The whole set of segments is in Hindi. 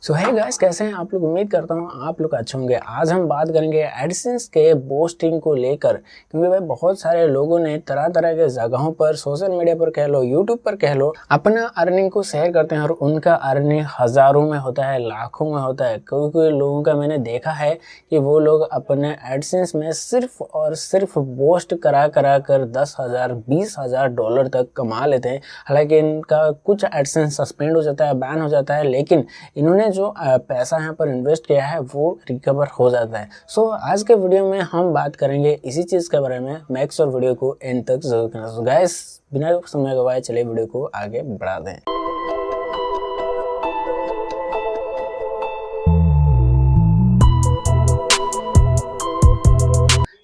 सो है गाइस, कैसे हैं आप लोग। उम्मीद करता हूँ आप लोग अच्छे होंगे। आज हम बात करेंगे एडसेंस के बूस्टिंग को लेकर, क्योंकि भाई बहुत सारे लोगों ने तरह तरह के जगहों पर, सोशल मीडिया पर कह लो, यूट्यूब पर कह लो, अपना अर्निंग को शेयर करते हैं और उनका अर्निंग हजारों में होता है, लाखों में होता है। कोई कोई लोगों का मैंने देखा है कि वो लोग अपने एडसेंस में सिर्फ और सिर्फ बूस्ट करा करा कर 10,000 20,000 डॉलर तक कमा लेते हैं। हालांकि इनका कुछ एडसेंस सस्पेंड हो जाता है, बैन हो जाता है, लेकिन इन्होंने जो पैसा यहाँ पर इन्वेस्ट किया है वो रिकवर हो जाता है। सो आज के वीडियो में हम बात करेंगे इसी चीज़ के बारे में। मेक श्योर वीडियो को एंड तक जरूर करना। सो गाइस, बिना समय गवाए चलिए वीडियो को आगे बढ़ा दें।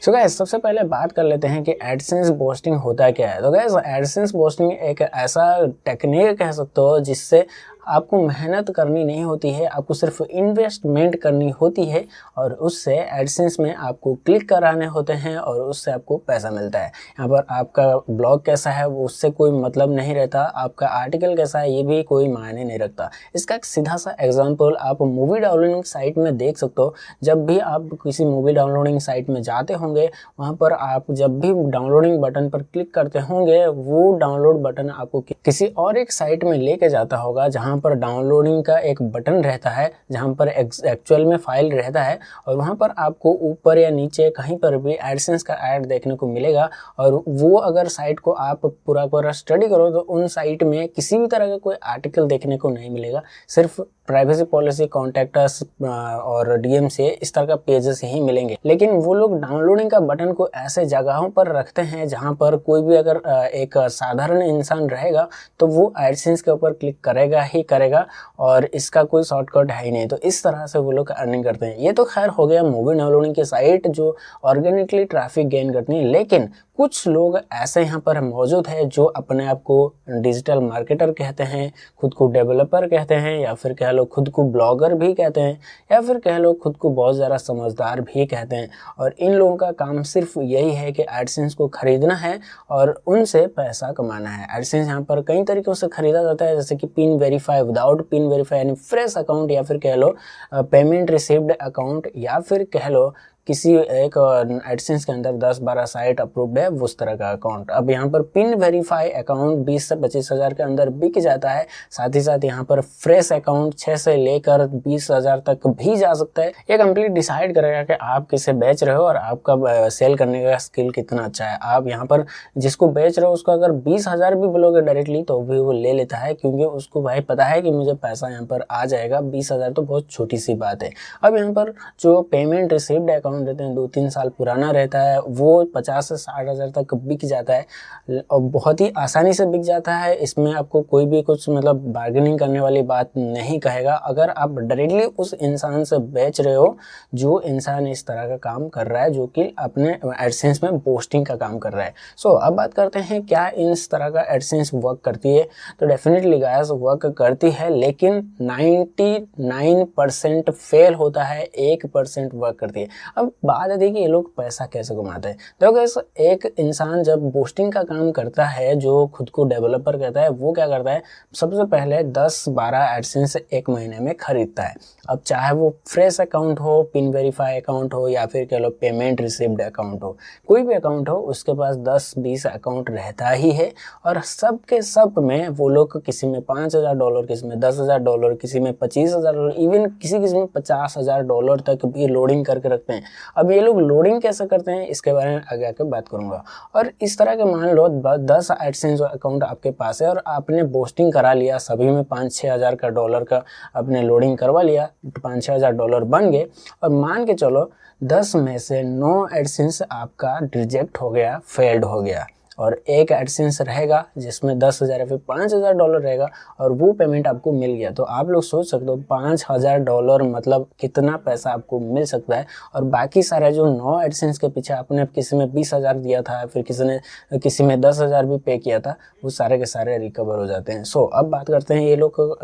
सो गाइस, सबसे पहले बात कर लेते हैं कि एडसेंस बूस्टिंग होता क्या है। तो गाइस, एडसेंस बूस्टिंग एक ऐसा टेक्निक कह सकते हो जिससे आपको मेहनत करनी नहीं होती है, आपको सिर्फ इन्वेस्टमेंट करनी होती है और उससे एडसेंस में आपको क्लिक कराने होते हैं और उससे आपको पैसा मिलता है। यहाँ पर आपका ब्लॉग कैसा है वो उससे कोई मतलब नहीं रहता, आपका आर्टिकल कैसा है ये भी कोई मायने नहीं रखता। इसका एक सीधा सा एग्जांपल आप मूवी डाउनलोडिंग साइट में देख सकते हो। जब भी आप किसी मूवी डाउनलोडिंग साइट में जाते होंगे, वहाँ पर आप जब भी डाउनलोडिंग बटन पर क्लिक करते होंगे, वो डाउनलोड बटन आपको किसी और एक साइट में लेके जाता होगा जहाँ पर डाउनलोडिंग का एक बटन रहता है, जहां पर एक्चुअल में फाइल रहता है और वहां पर आपको ऊपर या नीचे कहीं पर भी एडसेंस का ऐड देखने को मिलेगा। और वो अगर साइट को आप पूरा स्टडी करो तो उन साइट में किसी भी तरह का कोई आर्टिकल देखने को नहीं मिलेगा, सिर्फ प्राइवेसी पॉलिसी, कॉन्टैक्ट अस और डीएम से इस तरह का पेजेस ही मिलेंगे। लेकिन वो लोग डाउनलोडिंग का बटन को ऐसे जगहों पर रखते हैं जहां पर कोई भी अगर एक साधारण इंसान रहेगा तो वो एडसेंस के ऊपर क्लिक करेगा ही करेगा और इसका कोई शॉर्टकट है ही नहीं। तो इस तरह से वो लोग अर्निंग करते हैं। ये तो खैर हो गया मूवी डाउनलोडिंग की साइट जो ऑर्गेनिकली ट्रैफिक गेन करती है, लेकिन कुछ लोग ऐसे यहाँ पर मौजूद है जो अपने आप को डिजिटल मार्केटर कहते हैं, खुद को डेवलपर कहते हैं, या फिर कह लो खुद को ब्लॉगर भी कहते हैं, या फिर कह लो खुद को बहुत ज़्यादा समझदार भी कहते हैं। और इन लोगों का काम सिर्फ यही है कि एडसेंस को खरीदना है और उनसे पैसा कमाना है। एडसेंस यहाँ पर कई तरीकों से खरीदा जाता है, जैसे कि pin verify, without pin verify यानी फ्रेश अकाउंट, या फिर कह लो पेमेंट रिसीव्ड अकाउंट, या फिर कह लो किसी एक एडसेंस के अंदर 10-12 साइट अप्रूव्ड है उस तरह का अकाउंट। अब यहाँ पर पिन वेरीफाई अकाउंट 20 से 25,000 के अंदर बिक जाता है। साथ ही साथ यहाँ पर फ्रेश अकाउंट 6 से लेकर 20,000 तक भी जा सकता है। ये कंप्लीट डिसाइड करेगा कि आप किसे बेच रहे हो और आपका सेल करने का स्किल कितना अच्छा है। आप यहाँ पर जिसको बेच रहे हो उसको अगर 20,000 भी बोलोगे डायरेक्टली तो भी वो ले लेता है, क्योंकि उसको भाई पता है कि मुझे पैसा यहाँ पर आ जाएगा। 20,000 तो बहुत छोटी सी बात है। अब यहाँ पर जो पेमेंट रिसीव्ड अकाउंट रहते हैं, 2-3 साल पुराना रहता है, वो 50 से 60,000 तक बिक जाता है और बहुत ही आसानी से बिक जाता है। इसमें आपको कोई भी कुछ मतलब बार्गेनिंग करने वाली बात नहीं कहेगा अगर आप डायरेक्टली उस इंसान से बेच रहे हो जो इंसान इस तरह का काम कर रहा है, जो कि अपने एडसेंस में बूस्टिंग का काम कर रहा है। सो अब बात करते हैं क्या इस तरह का एडसेंस वर्क करती है। तो डेफिनेटली गाइस वर्क करती है, लेकिन 99% फेल होता है, 1% वर्क करती है। अब बात है कि ये लोग पैसा कैसे कमाते हैं। तो गाइस, एक इंसान जब बूस्टिंग का काम करता है, जो खुद को डेवलपर कहता है, वो क्या करता है, सबसे पहले 10-12 एडसेंस एक महीने में खरीदता है। अब चाहे वो फ्रेश अकाउंट हो, पिन वेरीफाई अकाउंट हो, या फिर कह लो पेमेंट रिसीव्ड अकाउंट हो, कोई भी अकाउंट हो, उसके पास 10-20 अकाउंट रहता ही है। और सब के सब में वो लोग किसी में $5,000, किसी में $10,000, किसी में $25,000, इवन किसी में $50,000 तक भी लोडिंग करके रखते हैं। अब ये लोग लोडिंग कैसे करते हैं इसके बारे में आगे आके बात करूंगा। और इस तरह के मान लो 10 एडसेंस अकाउंट आपके पास है और आपने बूस्टिंग करा लिया, सभी में $5-6 का डॉलर का आपने लोडिंग करवा लिया, $5-6 बन गए। और मान के चलो 10 में से 9 एडसेंस आपका रिजेक्ट हो गया, फेल्ड हो गया, और एक एडसेंस रहेगा जिसमें 10,000 या फिर $5,000 रहेगा और वो पेमेंट आपको मिल गया। तो आप लोग सोच सकते हो $5,000 मतलब कितना पैसा आपको मिल सकता है। और बाकी सारे जो 9 एडसेंस के पीछे आपने किसी में 20,000 दिया था, फिर किसी में 10,000 भी पे किया था, वो सारे के सारे रिकवर हो जाते हैं। सो अब बात करते हैं ये लोग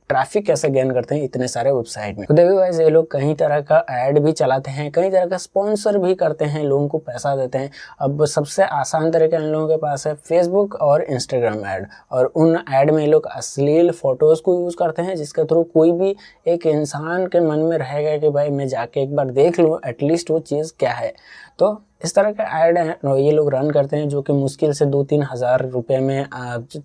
ट्रैफिक कैसे गेन करते हैं इतने सारे वेबसाइट में। तो देखो गाइस, ये लोग कई तरह का ऐड भी चलाते हैं, कई तरह का स्पॉन्सर भी करते हैं, लोगों को पैसा देते हैं। अब सबसे आसान तरीका इन लोगों लोगों के पास है फेसबुक और इंस्टाग्राम ऐड, और उन ऐड में ये लोग अश्लील फ़ोटोज़ को यूज़ करते हैं, जिसके थ्रू कोई भी एक इंसान के मन में रहेगा कि भाई मैं जाके एक बार देख लूँ एटलीस्ट वो चीज़ क्या है। तो इस तरह के ऐड ये लोग रन करते हैं, जो कि मुश्किल से 2-3 हज़ार रुपये में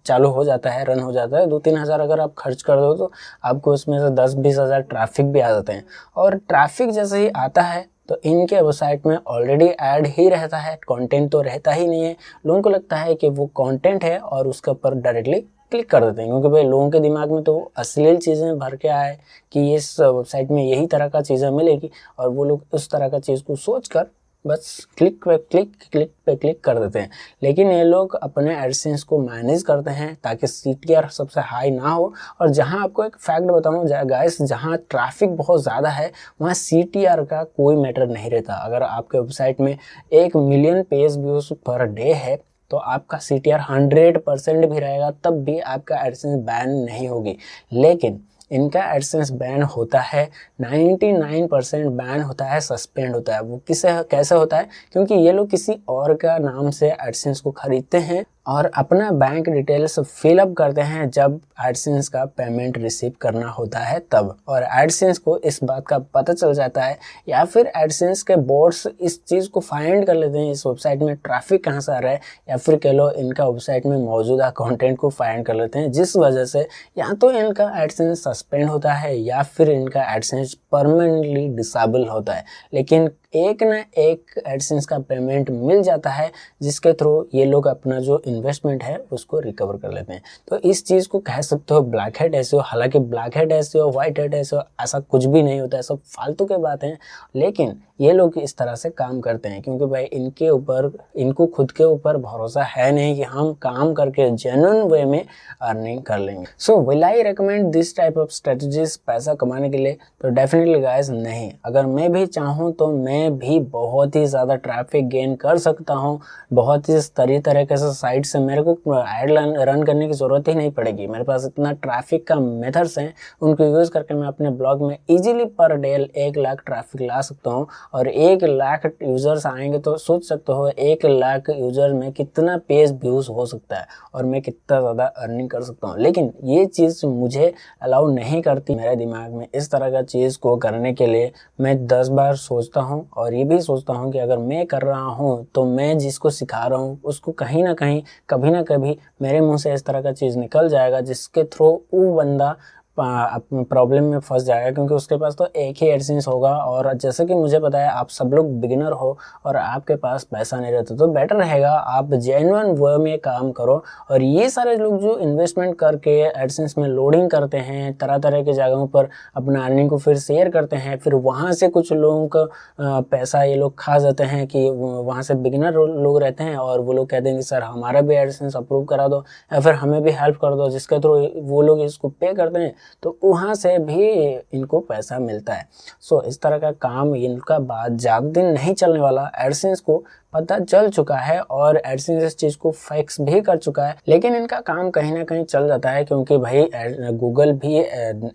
चालू हो जाता है, रन हो जाता है। 2-3 हज़ार अगर आप खर्च कर दो तो आपको उसमें से 10-20 हज़ार ट्रैफिक भी आ जाते हैं। और ट्रैफिक जैसे ही आता है तो इनके वेबसाइट में ऑलरेडी ऐड ही रहता है, कंटेंट तो रहता ही नहीं है। लोगों को लगता है कि वो कंटेंट है और उसके ऊपर डायरेक्टली क्लिक कर देते हैं, क्योंकि भाई लोगों के दिमाग में तो अश्लील चीज़ें भर के आए कि इस वेबसाइट में यही तरह का चीज़ें मिलेगी, और वो लोग उस तरह का चीज़ को सोचकर बस क्लिक पे क्लिक कर देते हैं। लेकिन ये लोग अपने एडसेंस को मैनेज करते हैं ताकि CTR सबसे हाई ना हो। और जहां आपको एक फैक्ट बताऊं गाइस, जहां ट्रैफिक बहुत ज़्यादा है वहां CTR का कोई मैटर नहीं रहता। अगर आपके वेबसाइट में 1 million page views per day है तो आपका CTR 100% भी रहेगा, तब भी आपका एडसेंस बैन नहीं होगी। लेकिन इनका एडसेंस बैन होता है, 99% बैन होता है, सस्पेंड होता है। वो कैसे होता है? क्योंकि ये लोग किसी और का नाम से एडसेंस को खरीदते हैं और अपना बैंक डिटेल्स फिलअप करते हैं जब एडसेंस का पेमेंट रिसीव करना होता है तब। और एडसेंस को इस बात का पता चल जाता है, या फिर एडसेंस के बोर्ड्स इस चीज़ को फाइंड कर लेते हैं, इस वेबसाइट में ट्रैफिक कहाँ से आ रहा है, या फिर कह लो इनका वेबसाइट में मौजूदा कंटेंट को फाइंड कर लेते हैं, जिस वजह से या तो इनका एडसेंस सस्पेंड होता है या फिर इनका एडसेंस परमानेंटली डिसेबल होता है। लेकिन एक न एक एडसेंस का पेमेंट मिल जाता है, जिसके थ्रू ये लोग अपना जो इन्वेस्टमेंट है उसको रिकवर कर लेते हैं। तो इस चीज़ को कह सकते हो ब्लैक हैट एसईओ। हालांकि black hat SEO, white hat SEO ऐसा कुछ भी नहीं होता है, सब फालतू के बातें हैं। लेकिन ये लोग इस तरह से काम करते हैं क्योंकि भाई इनको खुद के ऊपर भरोसा है नहीं कि हम काम करके जेन्युइन वे में अर्निंग कर लेंगे। So will I recommend this type of strategies पैसा कमाने के लिए? तो डेफिनेटली गाइस नहीं। अगर मैं भी चाहूँ तो मैं भी बहुत ही ज़्यादा ट्रैफिक गेन कर सकता हूँ। बहुत ही तरीके से साइट से मेरे को ऐड रन करने की ज़रूरत ही नहीं पड़ेगी। मेरे पास इतना ट्रैफिक का मेथड्स हैं, उनको यूज़ करके मैं अपने ब्लॉग में easily per day 1 lakh traffic ला सकता हूँ। और 1 लाख यूज़र्स आएंगे तो सोच सकते हो 1 लाख यूज़र में कितना पेज व्यूज़ हो सकता है और मैं कितना ज़्यादा अर्निंग कर सकता हूँ। लेकिन ये चीज़ मुझे अलाउ नहीं करती। मेरे दिमाग में इस तरह का चीज़ को करने के लिए मैं 10 बार सोचता हूँ, और ये भी सोचता हूँ कि अगर मैं कर रहा हूँ तो मैं जिसको सिखा रहा हूँ उसको कहीं ना कहीं कभी ना कभी मेरे मुंह से इस तरह का चीज़ निकल जाएगा, जिसके थ्रू वो बंदा प्रॉब्लम में फंस जाएगा, क्योंकि उसके पास तो एक ही एडसेंस होगा। और जैसे कि मुझे पता है आप सब लोग बिगिनर हो और आपके पास पैसा नहीं रहता, तो बेटर रहेगा आप जेन्युइन वे में काम करो। और ये सारे लोग जो इन्वेस्टमेंट करके एडसेंस में लोडिंग करते हैं, तरह तरह की जगहों पर अपना अर्निंग को फिर शेयर करते हैं, फिर वहाँ से कुछ लोगों का पैसा ये लोग खा जाते हैं कि वहाँ से बिगिनर लोग रहते हैं और वो लोग कहते हैं कि सर हमारा भी एडसेंस अप्रूव करा दो या फिर हमें भी हेल्प कर दो, जिसके थ्रू वो लोग इसको पे करते हैं, तो वहाँ से भी इनको पैसा मिलता है। सो इस तरह का काम इनका बाद ज़्यादा दिन नहीं चलने वाला। एडसेंस को पता चल चुका है और एडसेंस इस चीज़ को फिक्स भी कर चुका है, लेकिन इनका काम कहीं ना कहीं चल जाता है क्योंकि भाई गूगल भी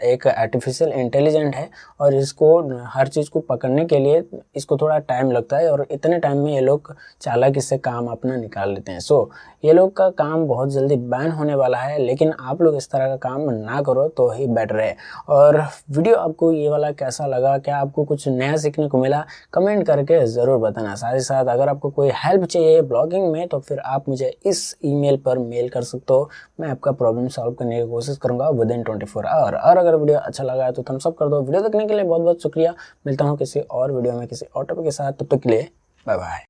एक आर्टिफिशियल इंटेलिजेंट है और इसको हर चीज़ को पकड़ने के लिए इसको थोड़ा टाइम लगता है, और इतने टाइम में ये लोग चालाकी से काम अपना निकाल लेते हैं। सो ये लोग का काम बहुत जल्दी बैन होने वाला है, लेकिन आप लोग इस तरह का काम ना करो तो ही बेटर है। और वीडियो आपको ये वाला कैसा लगा, क्या आपको कुछ नया सीखने को मिला, कमेंट करके ज़रूर बताना। साथ ही साथ अगर आपको कोई हेल्प चाहिए ब्लॉगिंग में तो फिर आप मुझे इस ईमेल पर मेल कर सकते हो। मैं आपका प्रॉब्लम सॉल्व करने की कोशिश करूंगा विदिन 24 आवर। और अगर वीडियो अच्छा लगा है तो थम्स अप कर दो। वीडियो देखने के लिए बहुत बहुत शुक्रिया। मिलता हूँ किसी और वीडियो में किसी और टॉपिक के साथ, तब तक के लिए बाय बाय।